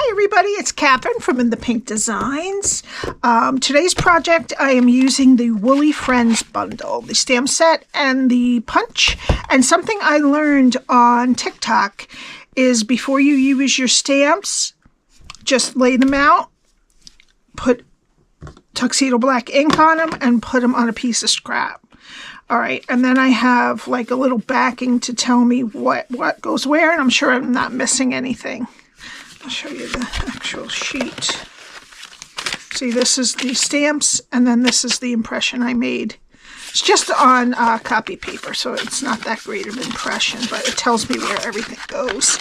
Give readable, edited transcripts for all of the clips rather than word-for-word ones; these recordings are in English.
Hi everybody, it's Cathryn from In the Pink Designs. Today's project I am using the Woolly Friends bundle, the stamp set and the punch. And something I learned on TikTok is before you use your stamps, just lay them out, put Tuxedo Black ink on them, and put them on a piece of scrap. Alright, and then I have like a little backing to tell me what goes where, and I'm sure I'm not missing anything. I'll show you the actual sheet. See, this is the stamps, and then this is the impression I made. It's just on copy paper, so it's not that great of an impression, but it tells me where everything goes.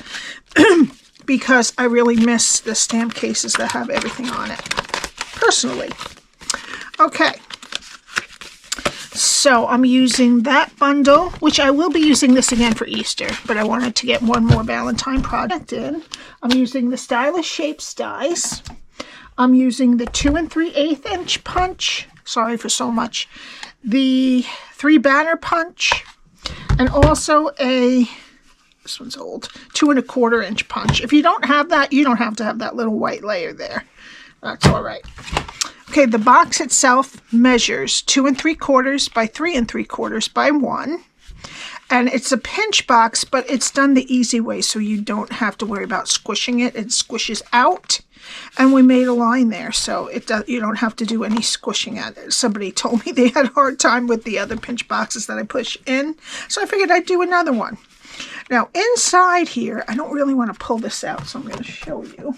Because I really miss the stamp cases that have everything on it, personally. Okay. So I'm using that bundle, which I will be using this again for Easter, but I wanted to get one more Valentine project in. I'm using the Stylish Shapes dies. I'm using the 2 3/8 inch punch. Sorry for so much. The 3 banner punch, and also this one's old, 2 1/4 inch punch. If you don't have that, you don't have to have that little white layer there. That's all right. Okay, the box itself measures 2 3/4 by 3 3/4 by 1. And it's a pinch box, but it's done the easy way, so you don't have to worry about squishing it. It squishes out. And we made a line there, so you don't have to do any squishing at it. Somebody told me they had a hard time with the other pinch boxes that I push in, so I figured I'd do another one. Now, inside here, I don't really want to pull this out, so I'm going to show you.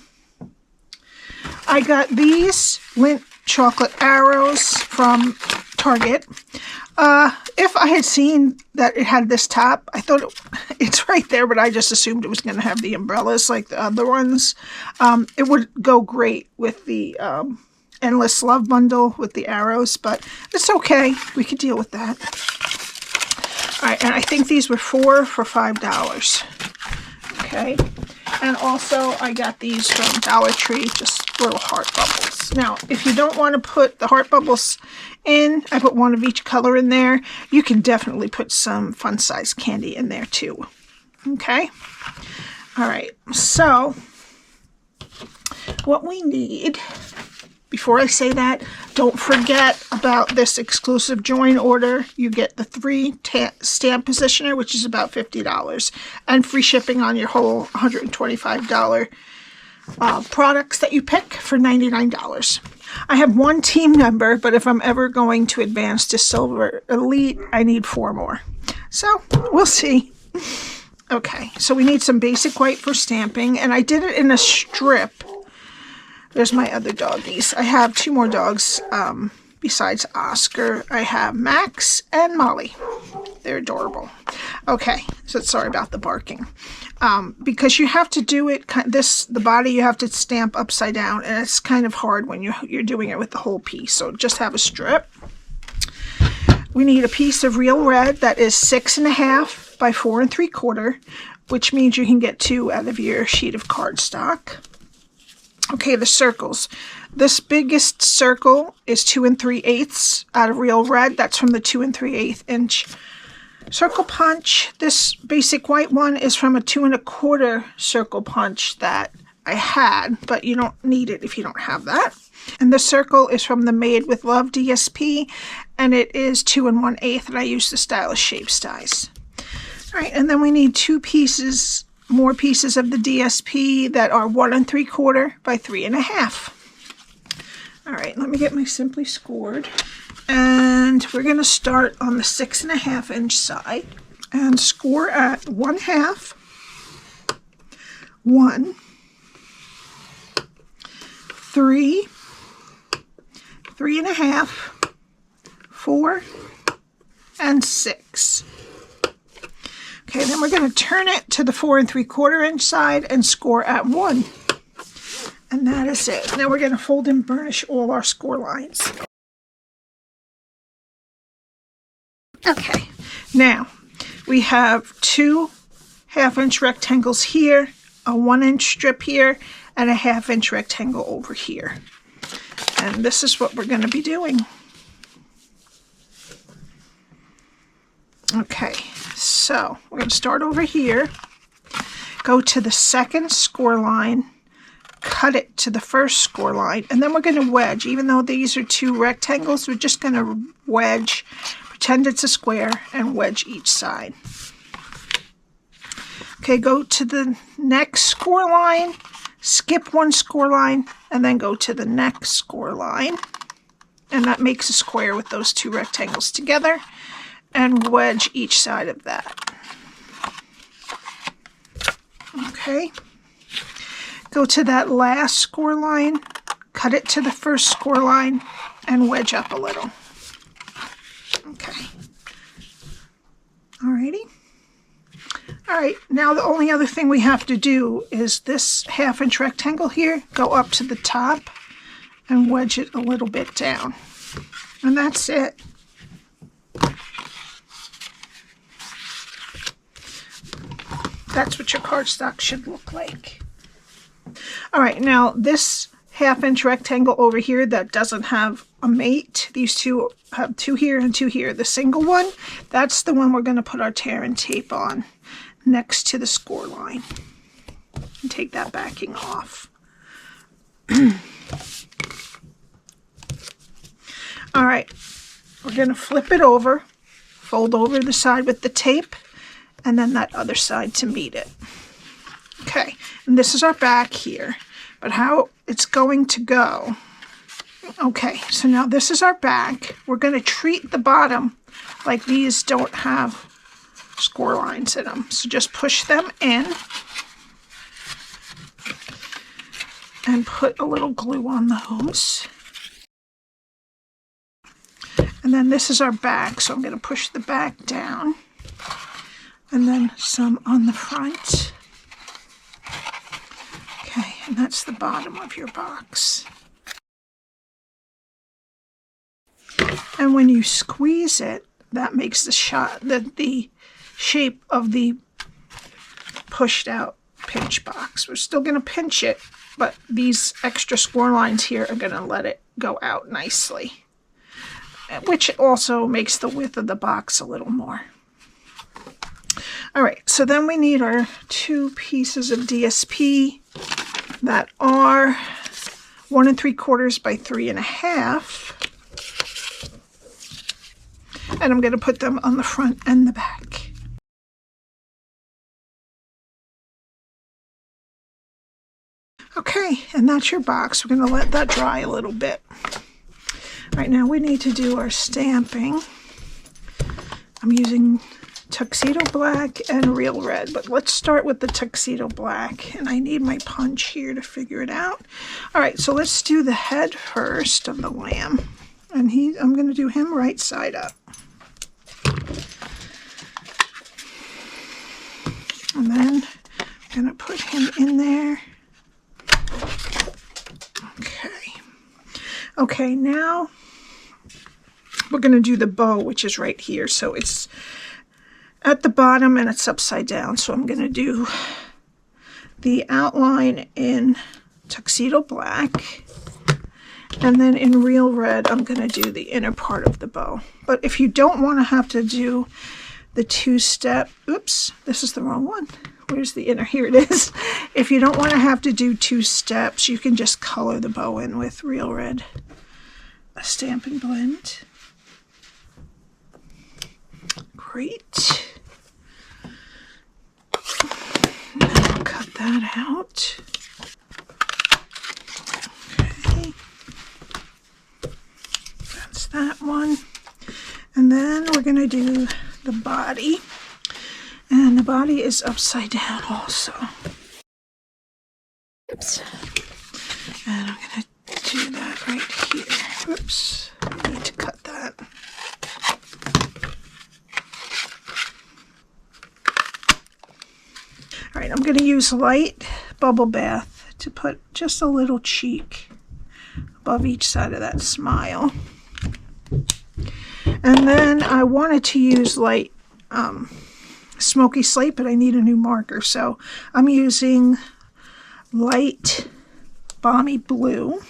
I got these Lindt chocolate arrows from Target. If I had seen that it had this top, I thought it's right there, but I just assumed it was going to have the umbrellas like the other ones. It would go great with the Endless Love bundle with the arrows, but it's okay. We could deal with that. All right, and I think these were 4 for $5. Okay. And also, I got these from Dollar Tree, just little heart bubbles. Now, if you don't want to put the heart bubbles in, I put one of each color in there. You can definitely put some fun-size candy in there, too. Okay? All right. So, what we need, before I say that, don't forget about this exclusive join order. You get the 3 stamp positioner, which is about $50, and free shipping on your whole $125 products that you pick for $99. I have 1 team member, but if I'm ever going to advance to Silver Elite, I need 4 more. So, we'll see. Okay, so we need some basic white for stamping, and I did it in a strip. There's my other doggies. I have 2 more dogs besides Oscar. I have Max and Molly. They're adorable. Okay, so sorry about the barking. Because you have to do it, the body you have to stamp upside down, and it's kind of hard when you're doing it with the whole piece. So just have a strip. We need a piece of real red that is 6 1/2 by 4 3/4, which means you can get 2 out of your sheet of cardstock. Okay, the circles. This biggest circle is 2 3/8 out of real red. That's from the 2 3/8 inch circle punch. This basic white one is from a 2 1/4 circle punch that I had, but you don't need it if you don't have that. And the circle is from the Made with Love DSP, and it is 2 1/8, and I use the Stylish Shapes dies. All right, and then we need 2 pieces, more pieces of the DSP that are 1 3/4 by 3 1/2. All right, let me get my Simply Scored. And we're going to start on the 6 1/2 inch side and score at 1/2, 1, 3, 3 1/2, 4, and 6. Okay, then we're going to turn it to the 4 3/4 inch side and score at 1. And that is it. Now we're going to fold and burnish all our score lines. Okay, now we have 2 1/2 inch rectangles here, a 1 inch strip here, and a 1/2 inch rectangle over here. And this is what we're going to be doing. Okay, so we're going to start over here, go to the second score line, cut it to the first score line, and then we're going to wedge. Even though these are two rectangles, we're just going to wedge, pretend it's a square, and wedge each side. Okay, go to the next score line, skip one score line, and then go to the next score line. And that makes a square with those two rectangles together, and wedge each side of that. Okay. Go to that last score line, cut it to the first score line, and wedge up a little. Okay. Alrighty. Alright, now the only other thing we have to do is this 1/2 inch rectangle here, go up to the top and wedge it a little bit down. And that's it. That's what your cardstock should look like. All right, now this 1/2 inch rectangle over here that doesn't have a mate, these two have two here and two here. The single one, that's the one we're going to put our tear and tape on next to the score line. And take that backing off. All right, we're going to flip it over, fold over the side with the tape, and then that other side to meet it. Okay, and this is our back here, but how it's going to go. Okay, so now this is our back. We're going to treat the bottom like these don't have score lines in them. So just push them in and put a little glue on those. And then this is our back, so I'm going to push the back down. And then some on the front. Okay, and that's the bottom of your box. And when you squeeze it, that makes the shape of the pushed out pinch box. We're still going to pinch it, but these extra score lines here are going to let it go out nicely, which also makes the width of the box a little more. All right, so then we need our 2 pieces of DSP that are 1 3/4 by 3 1/2. And I'm going to put them on the front and the back. Okay, and that's your box. We're going to let that dry a little bit. Right now we need to do our stamping. I'm using Tuxedo Black and Real Red, but let's start with the Tuxedo Black, and I need my punch here to figure it out. All right, so let's do the head first of the lamb, and I'm going to do him right side up. And then I'm going to put him in there. Okay, now we're going to do the bow, which is right here. So it's at the bottom and it's upside down. So I'm going to do the outline in Tuxedo Black. And then in Real Red, I'm going to do the inner part of the bow. But if you don't want to have to do the 2-step, oops, this is the wrong one. Where's the inner? Here it is. If you don't want to have to do 2 steps, you can just color the bow in with Real Red, a Stampin' Blend. Great. Now cut that out. Okay. That's that one. And then we're going to do the body. And the body is upside down also. Oops. And I'm going to do that right here. Oops. I need to cut that. All right, I'm going to use light bubble bath to put just a little cheek above each side of that smile. And then I wanted to use light smoky slate, but I need a new marker, so I'm using light balmy blue,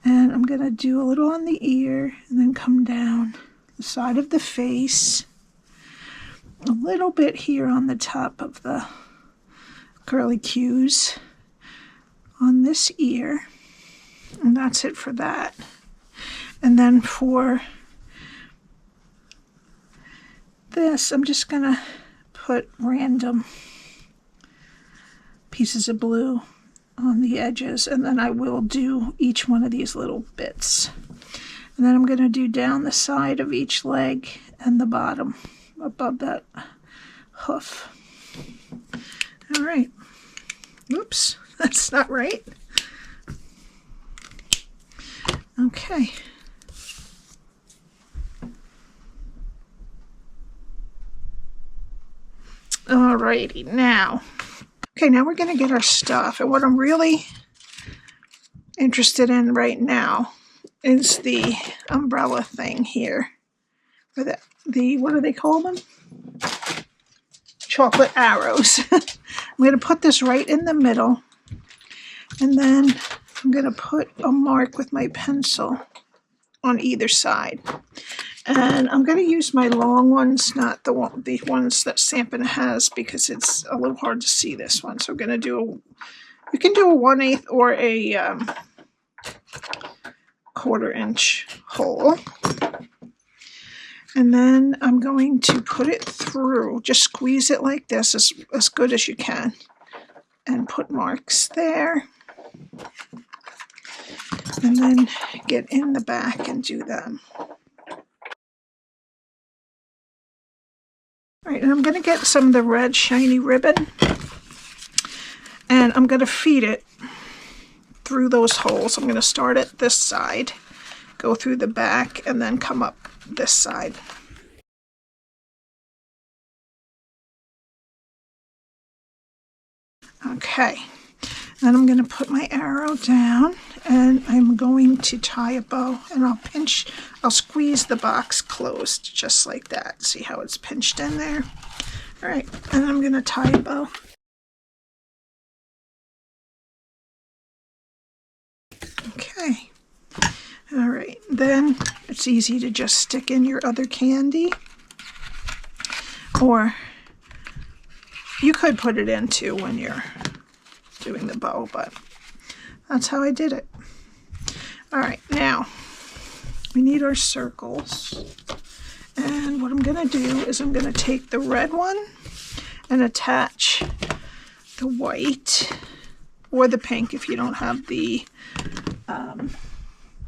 and I'm going to do a little on the ear and then come down the side of the face, a little bit here on the top of the curly cues, on this ear, and that's it for that. And then for this, I'm just gonna put random pieces of blue on the edges, and then I will do each one of these little bits. And then I'm gonna do down the side of each leg and the bottom above that hoof. All right. Oops, that's not right. Okay. Alrighty, now. Okay, now we're going to get our stuff. And what I'm really interested in right now is the umbrella thing here. Or the what do they call them? Chocolate arrows. I'm going to put this right in the middle. And then I'm going to put a mark with my pencil on either side. And I'm going to use my long ones, not the ones that Stampin has, because it's a little hard to see this one. So I'm going to do you can do a 1/8 or a 1/4 inch hole. And then I'm going to put it through, just squeeze it like this as good as you can, and put marks there. And then get in the back and do them. All right, and I'm going to get some of the red shiny ribbon, and I'm going to feed it through those holes. I'm going to start at this side, go through the back, and then come up this side. Okay, then I'm going to put my arrow down, and I'm going to tie a bow, and I'll squeeze the box closed just like that. See how it's pinched in there? All right, and I'm going to tie a bow. Okay. All right, then it's easy to just stick in your other candy, or you could put it in too when you're doing the bow, but that's how I did it. All right, now we need our circles, and what I'm going to do is I'm going to take the red one and attach the white or the pink if you don't have the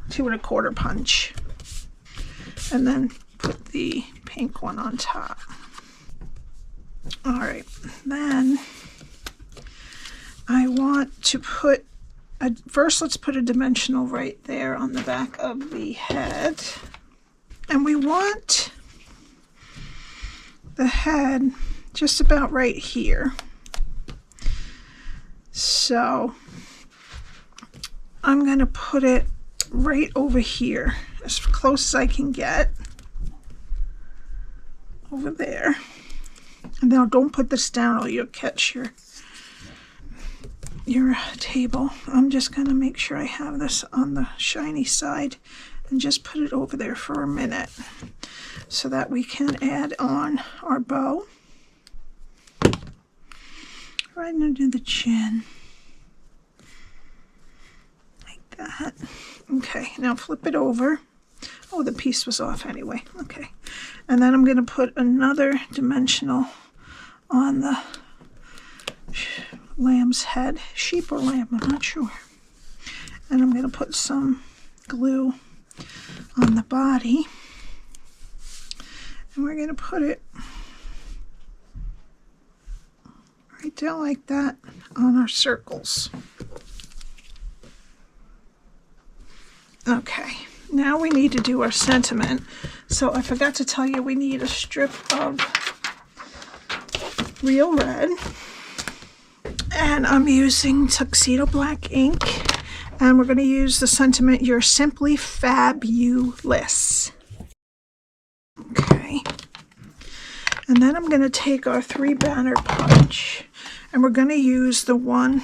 2 1/4 punch, and then put the pink one on top. All right, then I want to put first let's put a dimensional right there on the back of the head, and we want the head just about right here. So I'm going to put it right over here, as close as I can get, over there. And now don't put this down or you'll catch your table. I'm just going to make sure I have this on the shiny side and just put it over there for a minute so that we can add on our bow. Right under the chin. Like that. Okay, now flip it over. Oh, the piece was off anyway. Okay. And then I'm going to put another dimensional on the lamb's head. Sheep or lamb, I'm not sure. And I'm going to put some glue on the body. And we're going to put it right down like that on our circles. Okay, now we need to do our sentiment. So I forgot to tell you we need a strip of real red. And I'm using Tuxedo Black Ink. And we're going to use the sentiment, "You're simply fabulous." Okay. And then I'm going to take our 3 banner punch. And we're going to use the one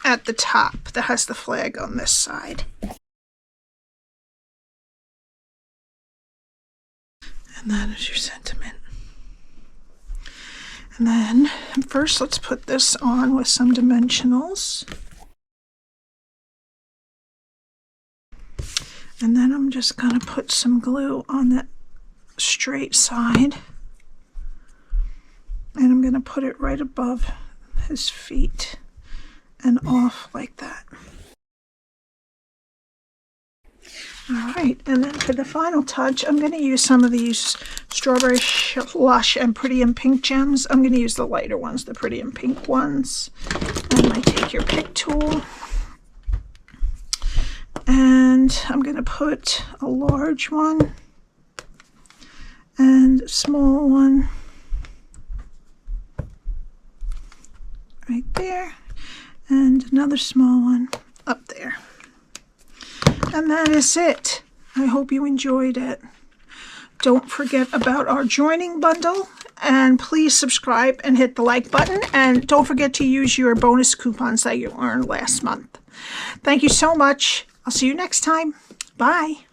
at the top that has the flag on this side. And that is your sentiment. And then first let's put this on with some dimensionals. And then I'm just going to put some glue on that straight side. And I'm going to put it right above his feet and off like that. Alright, and then for the final touch, I'm going to use some of these Strawberry Slush and Pretty in Pink gems. I'm going to use the lighter ones, the Pretty in Pink ones. And I take your pick tool. And I'm going to put a large one and a small one right there, and another small one up there. And that is it. I hope you enjoyed it. Don't forget about our joining bundle, and please subscribe and hit the like button, and don't forget to use your bonus coupons that you earned last month. Thank you so much. I'll see you next time. Bye.